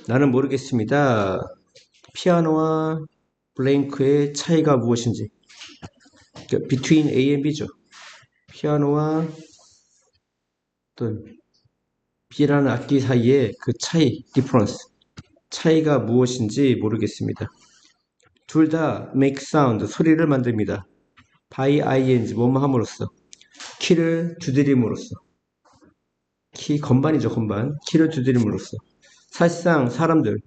나는 모르겠습니다. 피아노와 블랭크의 차이가 무엇인지. 그러니까 between A and B죠. 피아노와 어떤 B라는 악기 사이의 그 차이, difference. 차이가 무엇인지 모르겠습니다. 둘 다 make sound, 소리를 만듭니다. by ing, 뭐뭐 함으로써. 키를 두드림으로써. 키, 건반이죠, 건반. 키를 두드림으로써. 사실상 사람들,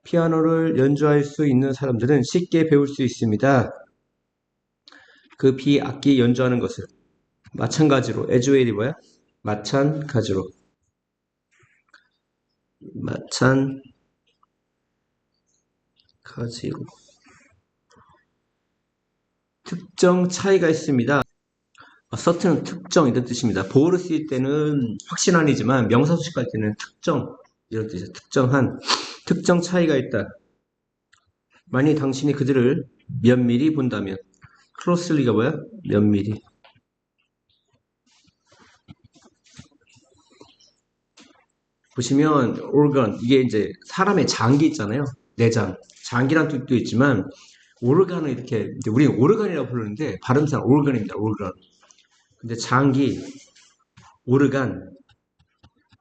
피아노를 연주할 수 있는 사람들은 쉽게 배울 수 있습니다. 그 비악기 연주하는 것을. 마찬가지로, as well이 뭐야? 마찬가지로. 마찬가지로. 특정 차이가 있습니다. certain 특정 이런 뜻입니다. 보호를 쓸 때는 확신 아니지만 명사수식 할 때는 특정 이런 뜻이죠. 특정한 특정 차이가 있다. 만약 당신이 그들을 면밀히 본다면 closely가 뭐야? 면밀히. 보시면 organ 이게 이제 사람의 장기 있잖아요. 내장. 장기란 뜻도 있지만 오르간을 이렇게 우리 오르간이라고 부르는데 발음상 organ입니다. organ. 근데 장기, 오르간,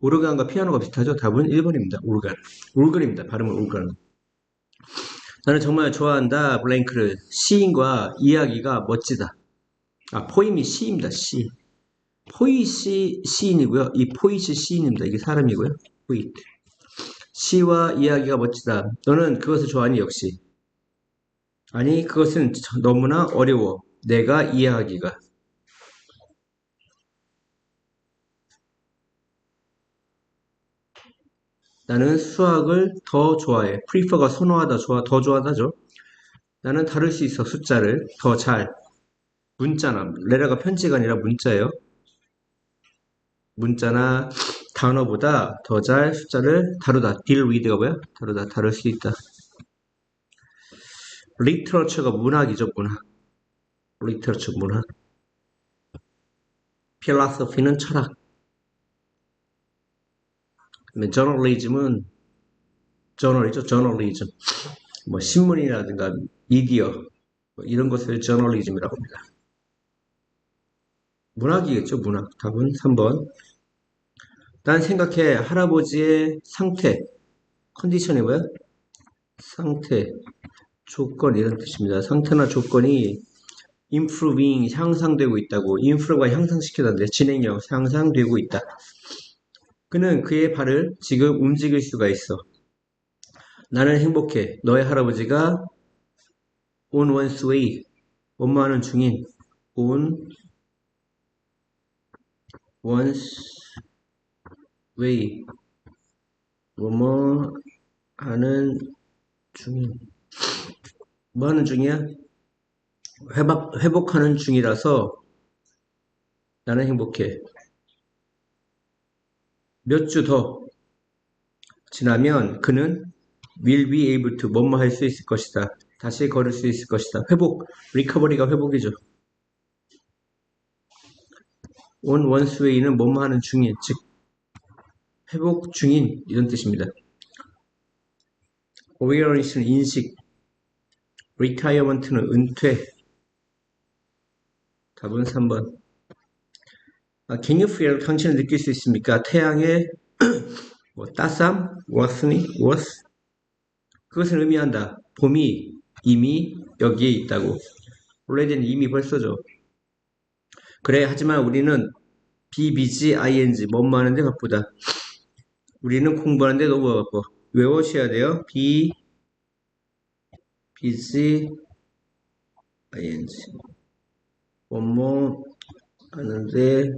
오르간과 피아노가 비슷하죠? 답은 1번입니다. 오르간. 오르간입니다. 발음은 오르간. 나는 정말 좋아한다. 블랭크를. 시인과 이야기가 멋지다. 포임이 시입니다. 시. 포이시 시인이고요. 이 포이시 시인입니다. 이게 사람이고요. 포이트. 시와 이야기가 멋지다. 너는 그것을 좋아하니 역시. 아니 그것은 너무나 어려워. 내가 이해하기가. 나는 수학을 더 좋아해. prefer가 선호하다, 더 좋아하다죠. 나는 다룰 수 있어. 숫자를 더 잘. 문자나 레라가 편지가 아니라 문자예요. 문자나 단어보다 더 잘 숫자를 다루다. deal with가 뭐야? 다루다, 다룰 수 있다. literature가 문학이죠, 문학. literature, 문학. philosophy는 철학. journalism은 journal이죠, journalism. 뭐 신문이라든가 미디어 뭐 이런 것을 journalism이라고 합니다. 문학이겠죠, 문학. 답은 3번. 난 생각해 할아버지의 상태, 컨디션이 뭐야? 상태, 조건 이런 뜻입니다. 상태나 조건이 improving, 향상되고 있다고. improve가 향상시켜다는데 진행력, 향상되고 있다. 그는 그의 발을 지금 움직일 수가 있어. 나는 행복해. 너의 할아버지가 on one's way, 원마하는 중인 on one's way, 뭐뭐 하는 중인. 뭐 하는 중이야? 회복하는 중이라서 나는 행복해. 몇 주 더 지나면 그는 will be able to 뭐뭐 할 수 있을 것이다. 다시 걸을 수 있을 것이다. 회복, recovery가 회복이죠. on one's way는 뭐뭐 하는 중인, 즉 회복 중인 이런 뜻입니다. awareness는 인식, retirement는 은퇴. 답은 3번. can you feel, 당신은 느낄 수 있습니까? 태양의 따스함, warmth, 그것을 의미한다. 봄이 이미 여기에 있다고. already는 이미 벌써죠. 그래, 하지만 우리는 be busy, ing, 뭐뭐 하는데 바쁘다. 우리는 공부하는데 너무 바빠. 외워셔야 돼요. be busy, ing. 뭐뭐 하는데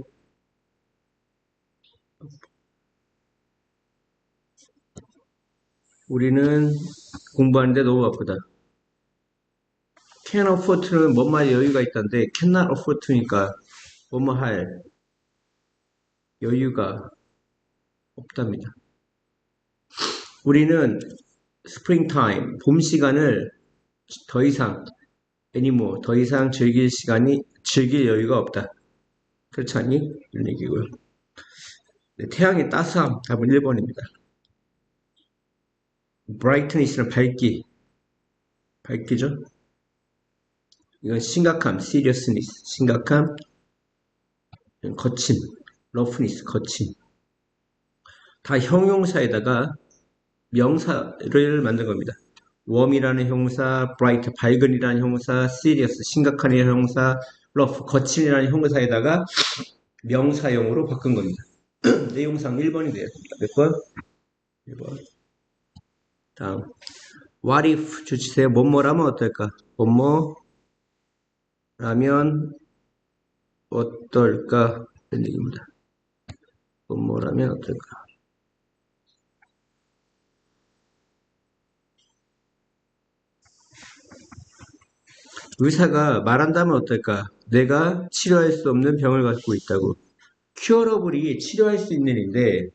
우리는 공부하는데 너무 바쁘다. can afford to는 뭐뭐 할 여유가 있다는데 cannot afford to니까 뭐뭐 할 여유가 없답니다. 우리는 springtime, 봄 시간을 더 이상 anymore, 더 이상 즐길 여유가 없다. 그렇지 않니? 이런 얘기고요. 네, 태양의 따스함, 답은 1번입니다. brightness는 밝기죠. 이건 심각함, seriousness, 심각함, 거침, roughness, 거침. 다 형용사에다가 명사를 만든 겁니다. warm이라는 형사, bright, 밝은이라는 형사, serious, 심각한이라는 형사, rough, 거친이라는 형사에다가 명사형으로 바꾼 겁니다. 내용상 1번이 돼요. 몇 번? 1번. 다음. What if 주치세요. 뭐뭐라면 어떨까? 뭐뭐라면 어떨까? 이런 얘기입니다. 뭐뭐라면 어떨까? 의사가 말한다면 어떨까? 내가 치료할 수 없는 병을 갖고 있다고. curable이 치료할 수 있는 일인데,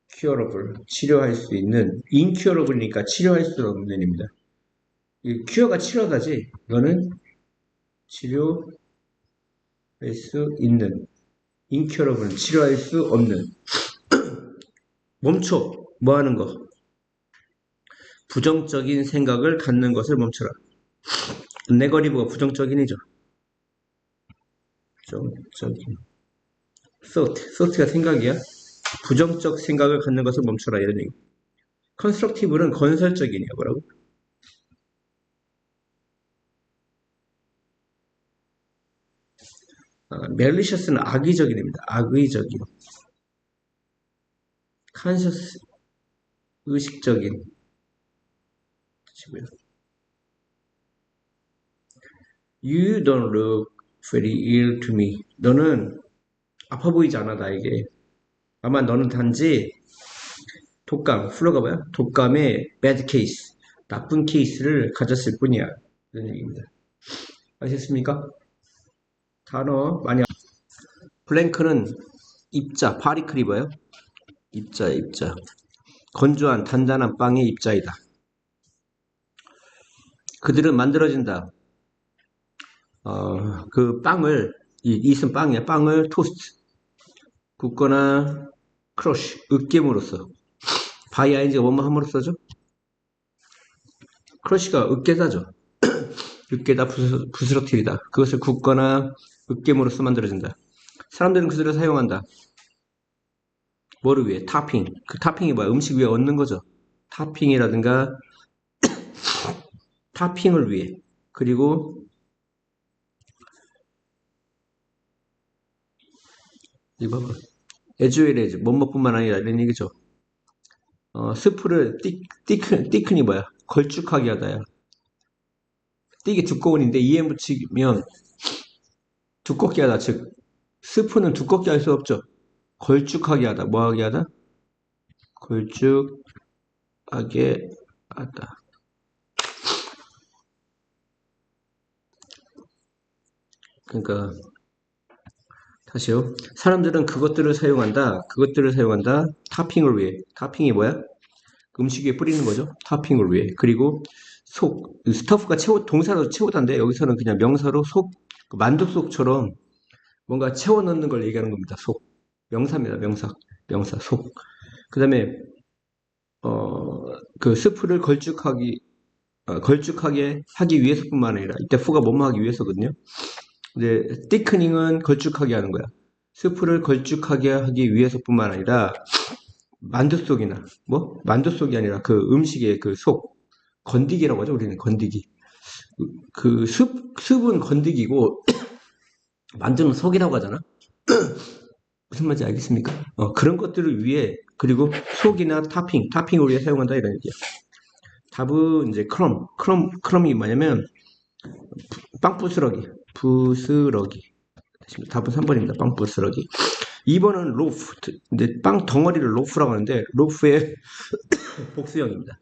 curable, 치료할 수 있는, incurable이니까 치료할 수 없는 일입니다. 이 cure가 치료다지, 이거는 치료할 수 있는, incurable은 치료할 수 없는. 멈춰, 뭐 하는 거? 부정적인 생각을 갖는 것을 멈춰라. 네거티브가 부정적인이죠. 부정적인. thought가 생각이야. 부정적 생각을 갖는 것을 멈춰라 이런 얘기. constructive는 건설적이냐 뭐라고? malicious는 악의적인입니다. 악의적인. conscious 의식적인. You don't look very ill to me. 너는 아파 보이지 않아 나에게. 아마 너는 단지 독감, 플루가 뭐야? 독감의 bad case, 나쁜 케이스를 가졌을 뿐이야. 이런 얘기입니다. 아셨습니까? 단어 많이. 플랭크는 입자, 파리클이버요. 입자. 건조한 단단한 빵의 입자이다. 그들은 만들어진다. 그 빵을 이슨 빵이야. 빵을 토스트, 굽거나 크러쉬, 으깨므로써. 바이 아인즈가 뭐뭐 함으로써죠? 크러쉬가 으깨다죠. 으깨다 부스러뜨리다. 그것을 굽거나 으깨므로써 만들어진다. 사람들은 그들을 사용한다. 뭐를 위해? 타핑. 그 타핑이 뭐야? 음식 위에 얹는 거죠. 타핑이라든가 타핑을 위해. 그리고 이거 봐봐. 에즈웰에즈 뭐뭐뿐만 아니라 이런 얘기죠. 스프를 띠큰이 뭐야? 걸쭉하게 하다야. 띠게 두꺼운인데 이에 붙이면 두껍게 하다. 즉 스프는 두껍게 할 수 없죠. 걸쭉하게 하다. 뭐하게 하다? 걸쭉하게 하다. 그러니까 다시요. 사람들은 그것들을 사용한다. 타핑을 위해. 타핑이 뭐야? 음식 위에 뿌리는 거죠. 타핑을 위해. 그리고 스터프가 동사로 채우다인데 여기서는 그냥 명사로 만두 속처럼 뭔가 채워 넣는 걸 얘기하는 겁니다. 명사입니다. 명사, 속. 그 다음에 그 스프를 걸쭉하게 하기 위해서뿐만 아니라 이때 fu가 뭐뭐 하기 위해서거든요. 근데 thickening은 걸쭉하게 하는 거야. 스프를 걸쭉하게 하기 위해서뿐만 아니라 만두 속이나 만두 속이 아니라 그 음식의 그 속, 건디기라고 하죠. 우리는 건디기. 그 습은 건디기고 만두는 속이라고 하잖아. 무슨 말인지 알겠습니까? 그런 것들을 위해, 그리고 속이나 타핑을 위해 사용한다 이런 얘기야. 답은 이제 크럼이 뭐냐면 빵 부스러기. 답은 3번입니다. 빵 부스러기. 2번은 로프. 근데 빵 덩어리를 로프라고 하는데 로프의 복수형입니다.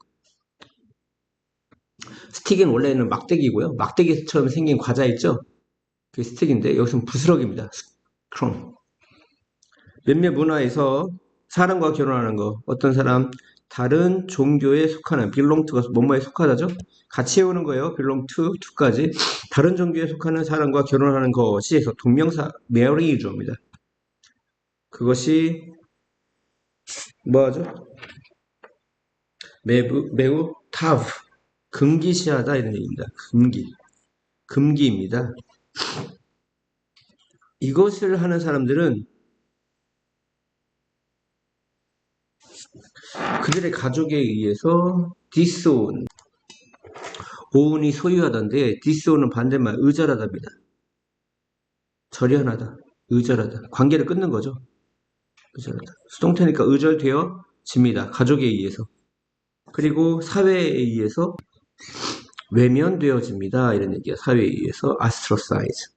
스틱은 원래는 막대기고요. 막대기처럼 생긴 과자 있죠? 그게 스틱인데 여기서는 부스러기입니다. 크럼. 몇몇 문화에서 사람과 결혼하는 거, 어떤 사람 다른 종교에 속하는 belong to가 뭐뭐에 속하다죠? 같이 해오는 거예요. belong to까지. 다른 종교에 속하는 사람과 결혼하는 것이 해서 동명사 marriage입니다. 그것이 뭐하죠? 매우 tough, 금기시하다 이런 얘기입니다. 금기입니다. 이것을 하는 사람들은 그들의 가족에 의해서 disown, 오운이 소유하던데 disown은 반대말 의절하답니다. 절연하다, 의절하다, 관계를 끊는 거죠. 의절하다. 수동태니까 의절되어집니다. 가족에 의해서. 그리고 사회에 의해서 외면되어집니다. 이런 얘기야. 사회에 의해서 ostracize.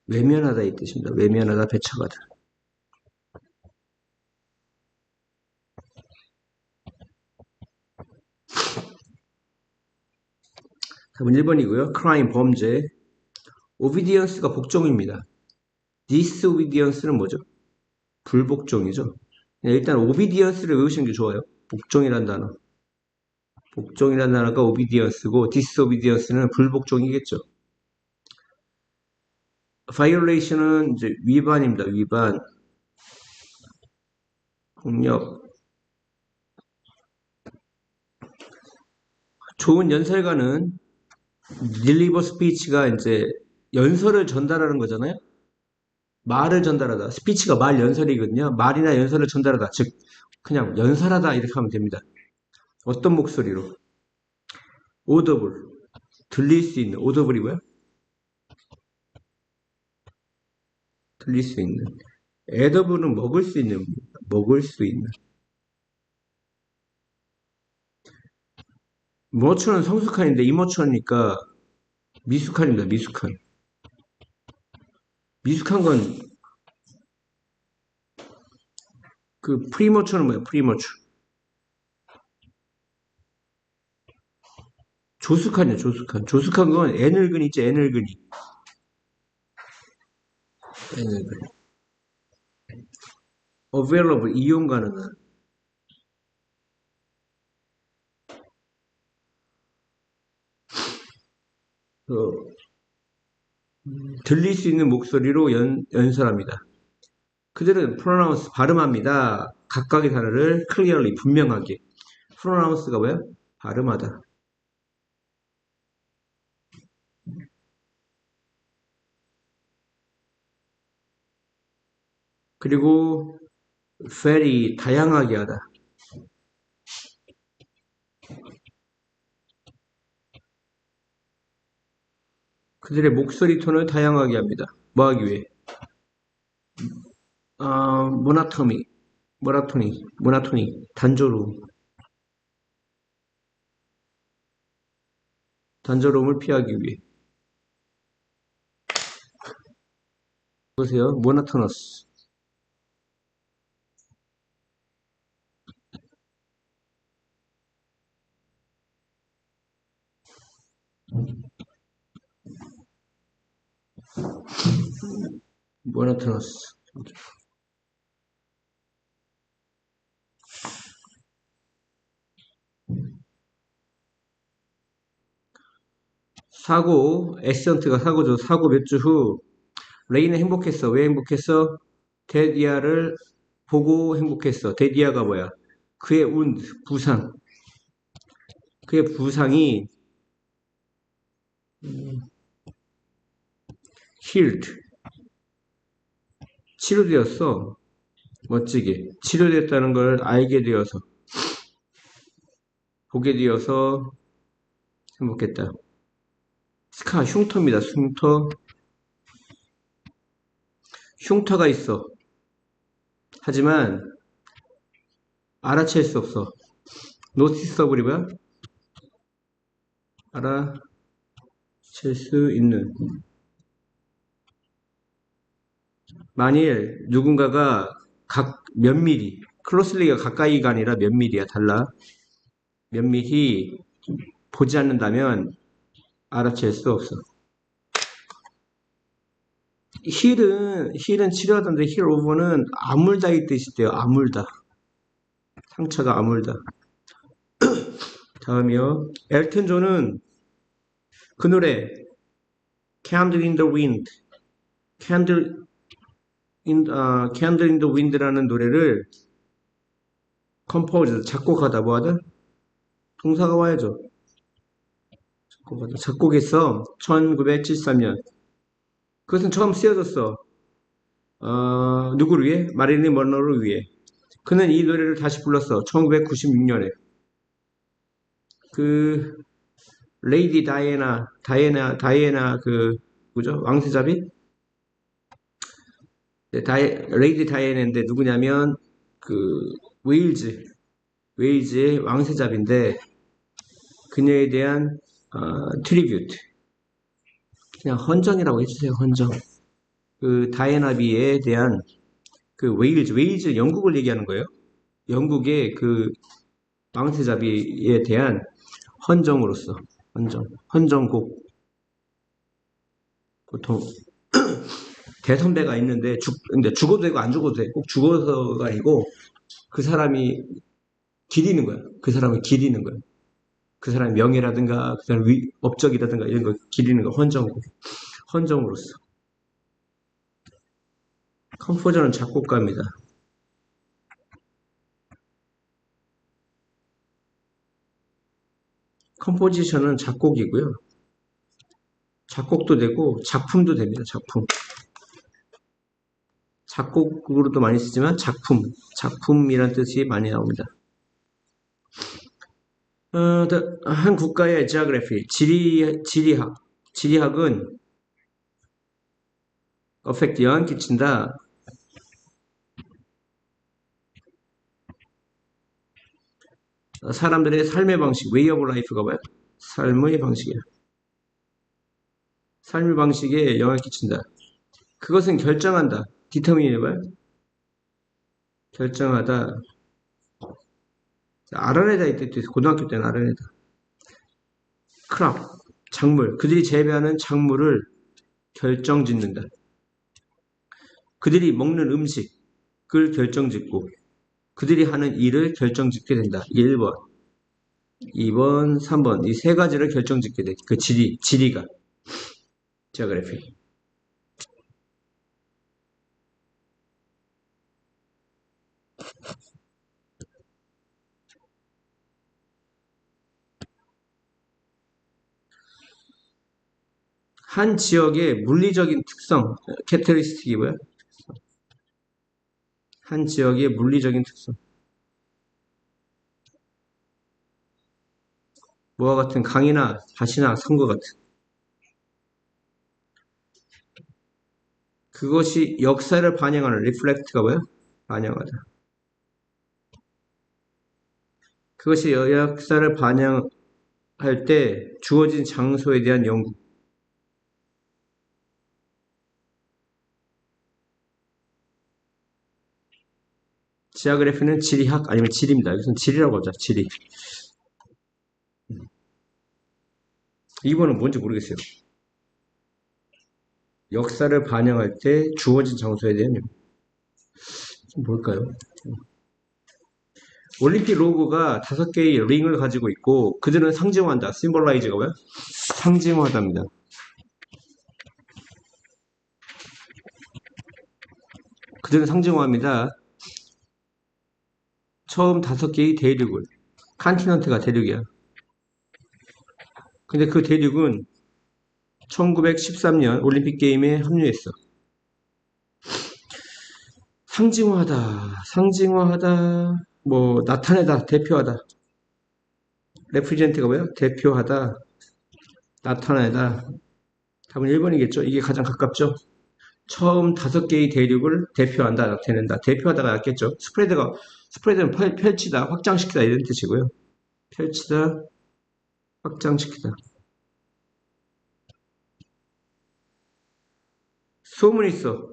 외면하다 이 뜻입니다. 외면하다, 배척하다. 답은 1번이고요. crime, 범죄. obedience가 복종입니다. disobedience는 뭐죠? 불복종이죠. 일단 obedience를 외우시는 게 좋아요. 복종이란 단어. 복종이란 단어가 obedience고 disobedience는 불복종이겠죠. violation은 이제 위반입니다. 위반. 폭력. 좋은 연설가는 deliver speech가 이제 연설을 전달하는 거잖아요. 말을 전달하다. 스피치가 말 연설이거든요. 말이나 연설을 전달하다. 즉 그냥 연설하다 이렇게 하면 됩니다. 어떤 목소리로? audible. 들릴 수 있는. audible이고요. 들릴 수 있는. edible은 먹을 수 있는. 먹을 수 있는. 머추는 성숙한인데 이머추니까 미숙한입니다. 미숙한. 미숙한 건 그 프리머추는 뭐예요? 프리머추. 조숙한이요. 조숙한. 조숙한 건 애늙은이 있죠. 애늙은이. 애늙은이. available. 이용 가능한. 들릴 수 있는 목소리로 연설합니다. 그들은 pronounce 발음합니다. 각각의 단어를 clearly 분명하게. pronounce가 뭐야? 발음하다. 그리고 very 다양하게 하다. 그들의 목소리 톤을 다양하게 합니다. 뭐 하기 위해? 모나토니, 단조로움을 피하기 위해. 보세요. 모나토너스. 모나토너스. 사고, 액센트가 사고죠. 사고 몇 주 후, 레이는 행복했어. 왜 행복했어? 데디아를 보고 행복했어. 데디아가 뭐야? 그의 부상. 그의 부상이 healed. 치료되었어. 멋지게. 치료됐다는 걸 알게 되어서, 보게 되어서 행복했다. 흉터입니다. 흉터가 있어. 하지만 알아챌 수 없어. 노티서블이 뭐야? 알아챌 수 있는. 만일 누군가가 몇 미리, 클로슬리가 가까이가 아니라 몇 미리야, 달라. 몇 미리 보지 않는다면 알아챌 수 없어. 힐은 치료하던데 힐 오버는 아물다 이 뜻이 돼요. 아물다. 상처가 아물다. 다음이요. 엘튼 존은 그 노래 Candle in the Wind, Candle in the Wind라는 노래를 컴포즈, 작곡하다, 뭐하다? 동사가 와야죠. 작곡하다. 작곡했어. 1973년. 그것은 처음 쓰여졌어. 누구를 위해? 마릴린 먼로를 위해. 그는 이 노래를 다시 불렀어. 1996년에. 그, 레이디 다이애나, 뭐죠? 왕세자비? 네, 레이디 다이애나인데 누구냐면, 그, 웨일즈, 웨일즈의 왕세자비인데, 그녀에 대한, 트리뷰트. 그냥 헌정이라고 해주세요, 헌정. 그, 다이애나비에 대한, 그, 웨일즈, 영국을 얘기하는 거예요. 영국의 그, 왕세자비에 대한 헌정으로서, 헌정곡. 보통, 대선배가 있는데, 근데 죽어도 되고 안 죽어도 돼. 꼭 죽어서가 아니고, 그 사람이 기리는 거야. 그 사람을 기리는 거야. 그 사람의 명예라든가, 그 사람 업적이라든가, 이런 거 기리는 거, 헌정으로서. 컴포저는 작곡가입니다. 컴포지션은 작곡이고요. 작곡도 되고, 작품도 됩니다. 작품. 작곡으로도 많이 쓰지만, 작품이란 뜻이 많이 나옵니다. 한 국가의 geography, 지리학은 affect, 영향 끼친다. 사람들의 삶의 방식, way of life가 뭐야? 삶의 방식이야. 삶의 방식에 영향을 끼친다. 그것은 결정한다. determine 뭐야? 결정하다. 알아내다 이때 고등학교 때는 알아내다. 크랍, 작물. 그들이 재배하는 작물을 결정짓는다. 그들이 먹는 음식을 결정짓고 그들이 하는 일을 결정짓게 된다. 1번, 2번, 3번. 이 세 가지를 결정짓게 돼. 그 지리가. geography. 한 지역의 물리적인 특성, 캐터리스틱이 뭐야? 한 지역의 물리적인 특성. 뭐와 같은 강이나 밭이나 산과 같은. 그것이 역사를 반영하는 reflect가 뭐야? 반영하다. 그것이 역사를 반영할 때 주어진 장소에 대한 연구. 지하그래피는 지리학 아니면 지리입니다. 여기서는 지리라고 하자. 지리. 2번은 뭔지 모르겠어요. 역사를 반영할 때 주어진 장소에 대한 연구. 뭘까요? 올림픽 로고가 5개의 링을 가지고 있고 그들은 상징화한다. 심볼라이즈가 뭐야? 상징화하답니다. 그들은 상징화합니다. 처음 5개의 대륙을. 칸티넌트가 대륙이야. 근데 그 대륙은 1913년 올림픽 게임에 합류했어. 상징화하다, 뭐 나타내다, 대표하다. 레프리젠트가 뭐야? 대표하다, 나타내다. 답은 1번이겠죠? 이게 가장 가깝죠? 처음 5개의 대륙을 대표한다, 나타낸다. 대표하다가 낫겠죠? 스프레드는 펼치다, 확장시키다 이런 뜻이고요. 펼치다, 확장시키다. 소문이 있어.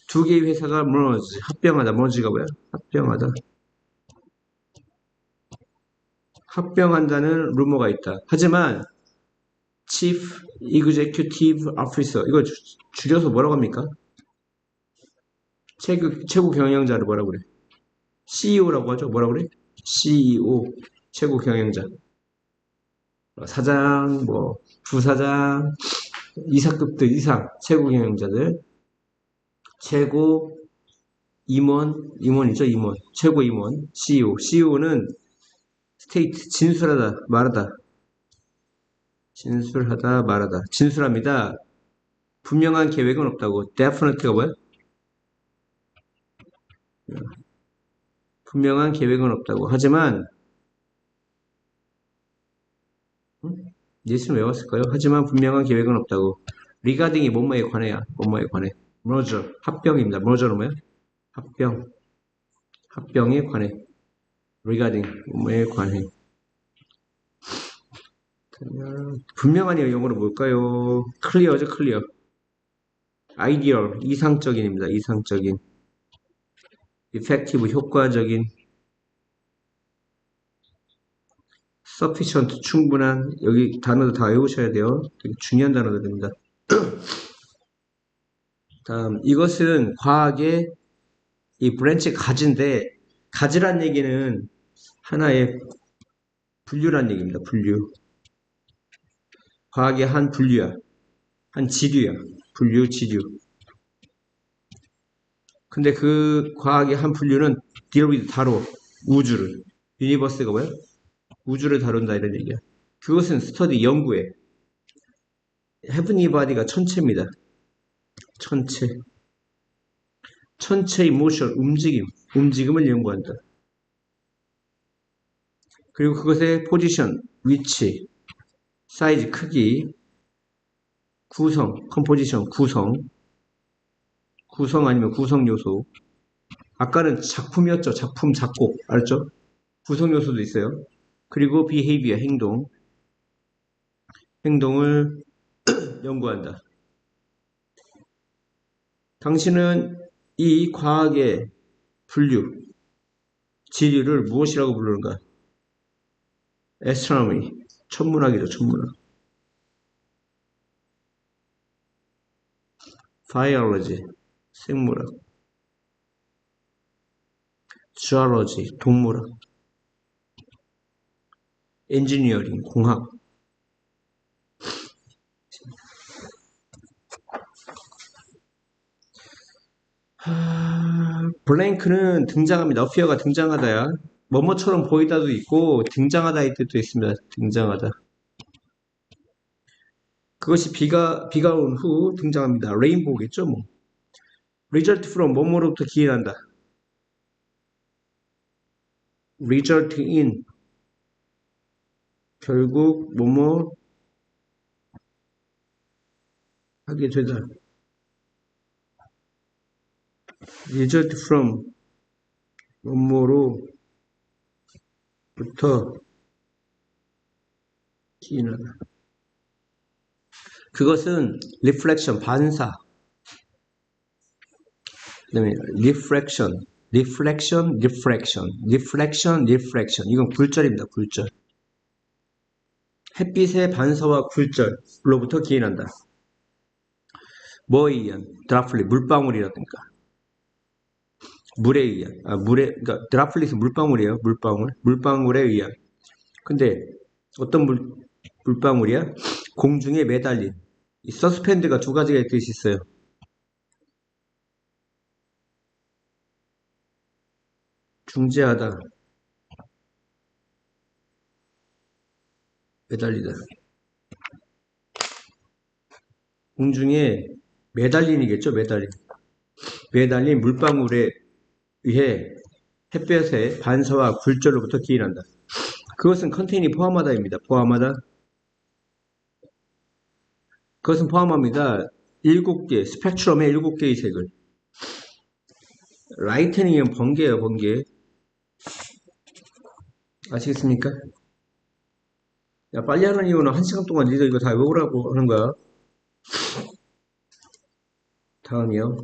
2개의 회사가 머지, 합병하다. 머지가 뭐야? 합병하다. 합병한다는 루머가 있다. 하지만 Chief Executive Officer 이거 줄여서 뭐라고 합니까? 최고 경영자를 뭐라고 그래? CEO라고 하죠. 뭐라고 그래? CEO 최고 경영자. 사장, 뭐 부사장, 이사급들 이상 최고 경영자들 최고 임원이죠, 임원. 최고 임원. CEO. CEO는 스테이트, 진술하다, 말하다. 진술하다, 말하다. 진술합니다. 분명한 계획은 없다고. definite가 뭐야? 분명한 계획은 없다고. 하지만, 예수는 왜 왔을까요? 하지만 분명한 계획은 없다고. regarding이 뭐뭐에 관해야. 뭐뭐에 관해. merger. 합병입니다. merger는 뭐야? 합병. 합병에 관해. regarding. 뭐뭐에 관해. 분명한 영어로 뭘까요? clear죠, clear. ideal. 이상적인입니다. 이상적인. effective. 효과적인. sufficient. 충분한. 여기 단어도 다 외우셔야 돼요. 되게 중요한 단어들입니다. 다음, 이것은 과학의 이 브랜치 가지인데, 가지란 얘기는 하나의 분류란 얘기입니다. 분류. 과학의 한 분류야. 한 지류야. 분류, 지류. 근데 그 과학의 한 분류는 deal with 다뤄. 우주를. 유니버스가 뭐야? 우주를 다룬다 이런 얘기야. 그것은 스터디, 연구에. heavenly body가 천체입니다. 천체. 천체의 motion, 움직임. 움직임을 연구한다. 그리고 그것의 포지션, 위치, 사이즈, 크기, 구성, 컴포지션, 구성 아니면 구성 요소. 아까는 작품이었죠. 작품, 작곡. 알죠? 구성 요소도 있어요. 그리고 behavior, 행동을 연구한다. 당신은 이 과학의 분류, 지류를 무엇이라고 부르는가? astronomy, 천문학이죠, 천문학. biology, 생물학. zoology, 동물학. engineering, 공학. 블랭크는 등장합니다. appear가 등장하다야. 뭐뭐처럼 보이다도 있고 등장하다일 때도 있습니다. 등장하다. 그것이 비가 온 후 등장합니다. 레인보우겠죠, 뭐. result from 뭐뭐로부터 기인한다. result in 결국 뭐뭐 하게 되다. result from 뭐뭐로부터 기인하다. 그것은 reflection, 반사. 그다음에 reflection, 이건 굴절입니다. 굴절. 햇빛의 반사와 굴절로부터 기인한다. 뭐에 의한? 드라플리, 물방울이라든가. 물에 의한. 그러니까 드라플리는 물방울이에요. 물방울에 의한. 근데 어떤 물방울이야? 공중에 매달린. 이 서스펜드가 두 가지가 뜻이 있어요. 중재하다, 매달리다. 공중에 매달린이겠죠, 매달린 물방울에 의해 햇볕의 반사와 굴절로부터 기인한다. 그것은 컨테인이 포함하다입니다. 그것은 포함합니다. 7개, 스펙트럼의 7개의 색을. 라이트닝은 번개예요, 번개. 아시겠습니까? 야, 빨리 하는 이유는 1시간 동안 니들 이거 다 외우라고 하는 거야. 다음이요.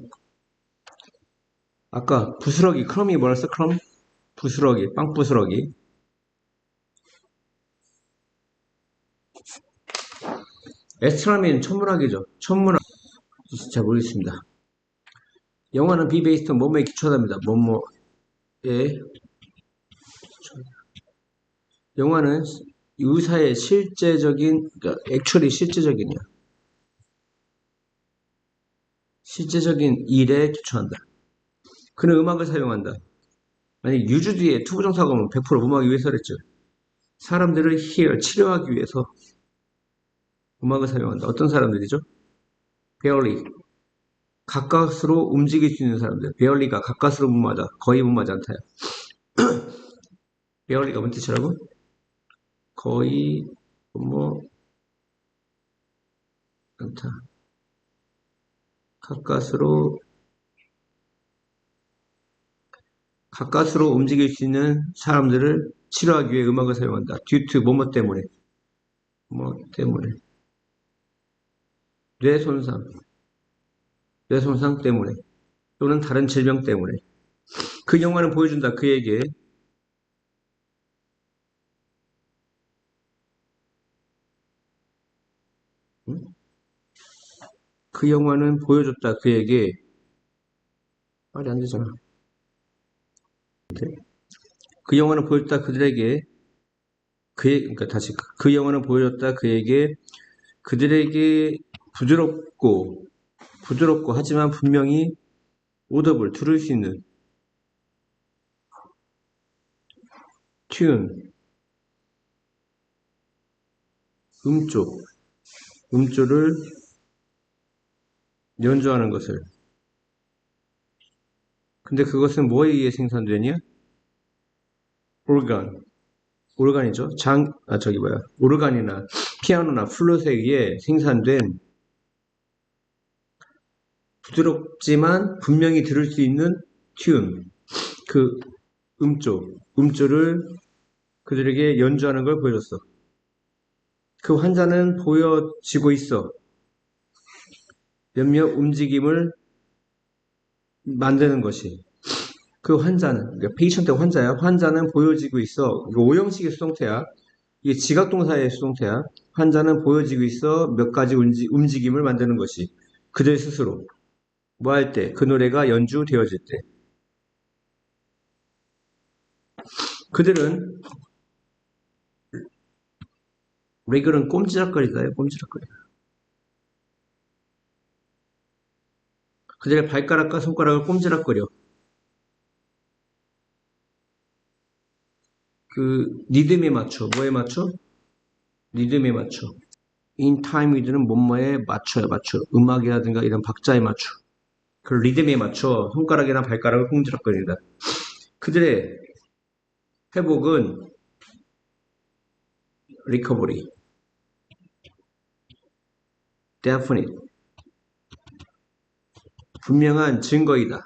아까 부스러기, 크럼이 뭐랬어? 크럼? 부스러기, 빵 부스러기. 에스트라미는 천문학이죠. 천문학. 잘 모르겠습니다. 영화는 비베이스트 뭐뭐에 기초하답니다. 뭐뭐에 영화는 의사의 실제적인, 그러니까 액츄얼리 실제적인이야. 실제적인 일에 기초한다. 그는 음악을 사용한다. 만약 유주 뒤에 투부정사가 오면 100% 음악이 위해서랬죠. 사람들을 heal, 치료하기 위해서 음악을 사용한다. 어떤 사람들이죠? barely, 가까스로 움직일 수 있는 사람들. barely가 가까스로 무마하다. 거의 무마하지 않다요. barely가 뭔 뜻이라고? 거의 뭐 않다. 가까스로 움직일 수 있는 사람들을 치료하기 위해 음악을 사용한다. due to 뭐뭐 때문에. 뭐 때문에. 뇌손상. 뇌손상 때문에. 또는 다른 질병 때문에. 그 영화는 보여준다. 그에게 응? 그 영화는 보여줬다. 그에게 말이 안 되잖아. 그 영화는 보여줬다. 그들에게 그러니까 다시 그 영화는 보여줬다. 그에게 그들에게 부드럽고 하지만 분명히 오더블 들을 수 있는 튠 음조 음조를 연주하는 것을. 근데 그것은 뭐에 의해 생산되냐? 오르간. 오르간이죠. 저기 뭐야. 오르간이나 피아노나 플룻에 의해 생산된 부드럽지만 분명히 들을 수 있는 튠. 그 음조를 그들에게 연주하는 걸 보여줬어. 그 환자는 보여지고 있어. 몇몇 움직임을 만드는 것이. 그 환자는, 그러니까 페이션트 환자야. 환자는 보여지고 있어. 이거 오형식의 수동태야. 이게 지각동사의 수동태야. 환자는 보여지고 있어. 몇 가지 움직임을 만드는 것이. 그들 스스로. 뭐 할 때? 그 노래가 연주되어질 때. 그들은, 레글은 꼼지락거리다요. 꼼지락거리. 그들의 발가락과 손가락을 꼼지락거려. 그 리듬에 맞춰. 뭐에 맞춰? 리듬에 맞춰. in time with는 뭐뭐에 맞춰요. 맞춰. 음악이라든가 이런 박자에 맞춰. 그 리듬에 맞춰 손가락이나 발가락을 꼼지락거린다. 그들의 회복은 recovery, definite, 분명한 증거이다.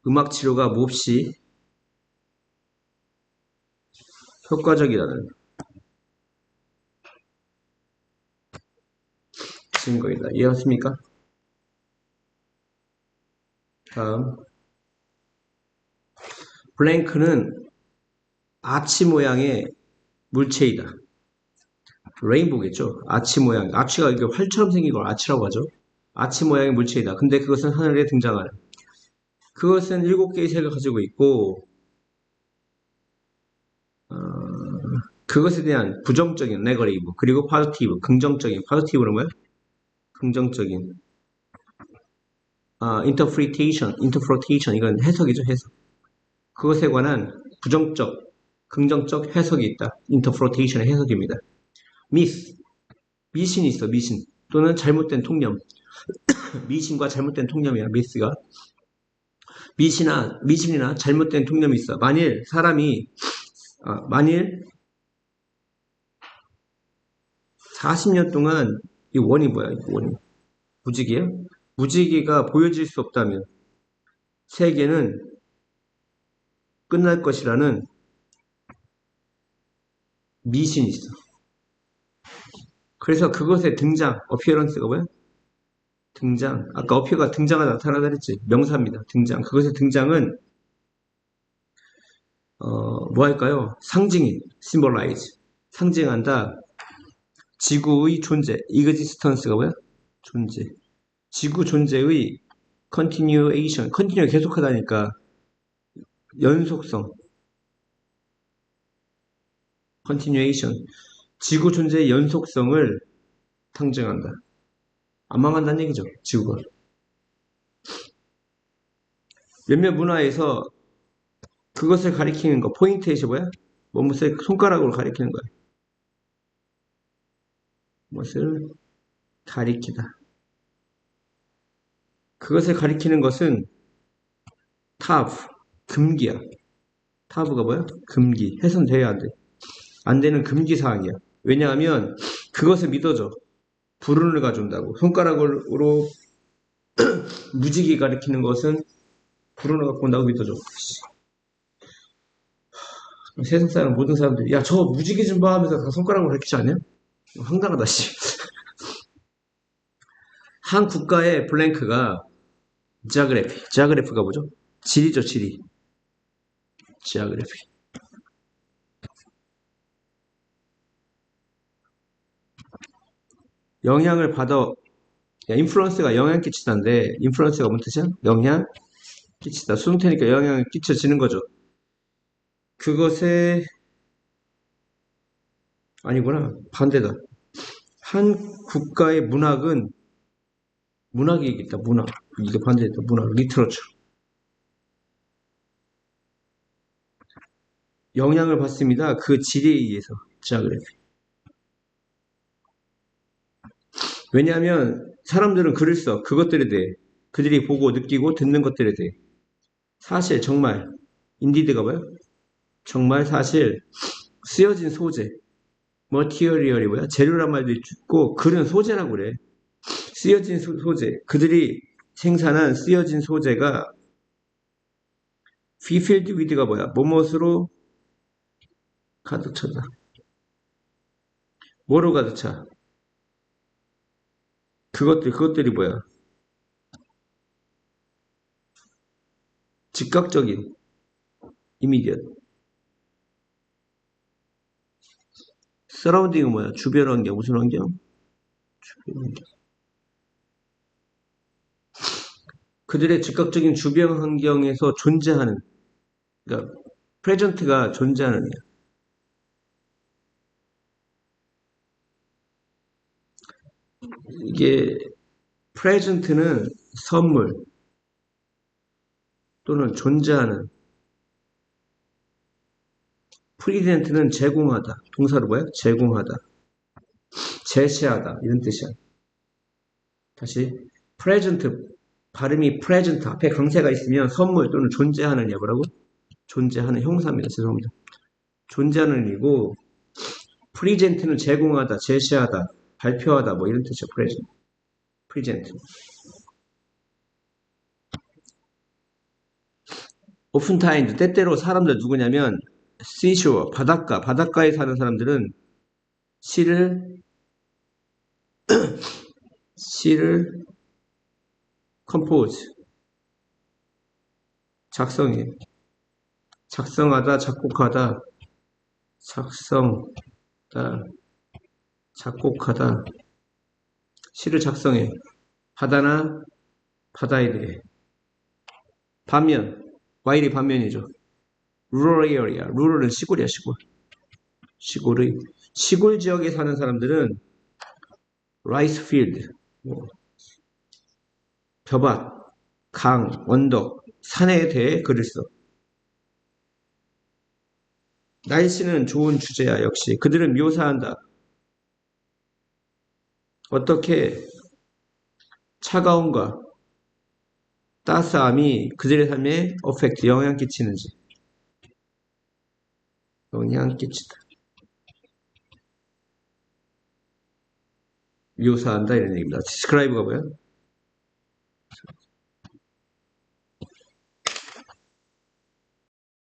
음악 치료가 몹시 효과적이라는 증거이다. 이해하십니까? 다음, 블랭크는 아치 모양의 물체이다. 레인보우겠죠. 아치 모양. 아치가 이렇게 활처럼 생긴 걸 아치라고 하죠. 아치 모양의 물체이다. 근데 그것은 하늘에 등장하는. 그것은 7개의 색을 가지고 있고, 어, 그것에 대한 부정적인 네거티브 그리고 파지티브 긍정적인 파지티브는 뭐야? 긍정적인 인터프리테이션 이건 해석이죠 해석. 그것에 관한 부정적 긍정적 해석이 있다. 인터프리테이션의 해석입니다. 미스 미신이 있어 미신 또는 잘못된 통념 미신과 잘못된 통념이야 미스가 미신이나 잘못된 통념이 있어. 만일 40년 동안 이 원이 뭐야? 이 원이 무지개야? 무지개가 보여질 수 없다면 세계는 끝날 것이라는 미신이 있어. 그래서 그것의 등장, 어피어런스가 뭐야? 등장. 아까 어피어가 등장하다 나타나다 그랬지. 명사입니다. 등장. 그것의 등장은 뭐 할까요? 상징인, symbolize. 상징한다. 지구의 존재, existence가 뭐야? 존재. 지구 존재의 continuation, continue 계속하다니까 연속성, continuation. 지구 존재의 연속성을 상징한다. 안 망한다는 얘기죠. 지구가. 몇몇 문화에서 그것을 가리키는 거, 포인트에서 뭐야? 무엇을 손가락으로 가리키는 거야. 무엇을 가리키다. 그것을 가리키는 것은 타브, 금기야. 타브가 뭐야? 금기. 훼손돼야 안 돼. 안 되는 금기 사항이야. 왜냐하면 그것을 믿어줘. 불운을 가져온다고. 손가락으로 무지개 가리키는 것은 불운을 갖고 온다고 믿어줘. 세상 사람 모든 사람들이 야 저 무지개 좀 봐 하면서 다 손가락으로 가리키지 않냐? 황당하다 씨. 한 국가의 블랭크가 자그래프가 뭐죠? 지리죠 지리. 자그래프. 영향을 받아 인플루언스가 영향 끼치다인데 인플루언스가 뭔 뜻이야? 영향 끼치다. 수동태니까 영향을 끼쳐지는 거죠. 그것에 아니구나. 반대다. 한 국가의 문학이 있다. 문학. 이게 반대다. 문학. 리트러처. 영향을 받습니다. 그 지리에 의해서. 자그래프. 왜냐하면 사람들은 글을 써. 그것들에 대해. 그들이 보고 느끼고 듣는 것들에 대해. 사실 정말 인디드가 뭐야? 정말 사실 쓰여진 소재. 머티리얼이 뭐야? 재료란 말도 있고 글은 소재라고 그래. 쓰여진 소재. 그들이 생산한 쓰여진 소재가 fulfilled with가 뭐야? 뭐뭇으로 가득 차다. 뭐로 가득 차? 그것들이 뭐야? 즉각적인, immediate. 서라운딩은 뭐야? 주변 환경, 무슨 환경? 주변 환경. 그들의 즉각적인 주변 환경에서 존재하는, 그러니까 프레젠트가 존재하는 게 이게 프레젠트는 선물 또는 존재하는, 프리젠트는 제공하다. 동사로 뭐야? 제공하다. 제시하다. 이런 뜻이야. 다시 프레젠트 발음이 프레젠트 앞에 강세가 있으면 선물 또는 존재하는 뭐라고? 존재하는 형사입니다. 죄송합니다. 존재하는 이고 프리젠트는 제공하다, 제시하다, 발표하다 뭐 이런 뜻이죠. 프리젠트. 오픈타임즈 때때로 사람들 누구냐면 시쇼어 바닷가에 사는 사람들은 시를 컴포즈 작성해. 작성하다, 작곡하다, 작성다, 작곡하다, 시를 작성해. 바다나 바다에 대해. 반면, 와일이 반면이죠. rural area, rural은 시골이야, 시골. 시골 지역에 사는 사람들은 rice field, 뭐, 벼밭, 강, 언덕, 산에 대해 글을 써. 날씨는 좋은 주제야, 역시. 그들은 묘사한다. 어떻게 차가움과 따스함이 그들의 삶에 영향 끼치는지. 영향 끼치다. 묘사한다 이런 얘기입니다. describe가 뭐야?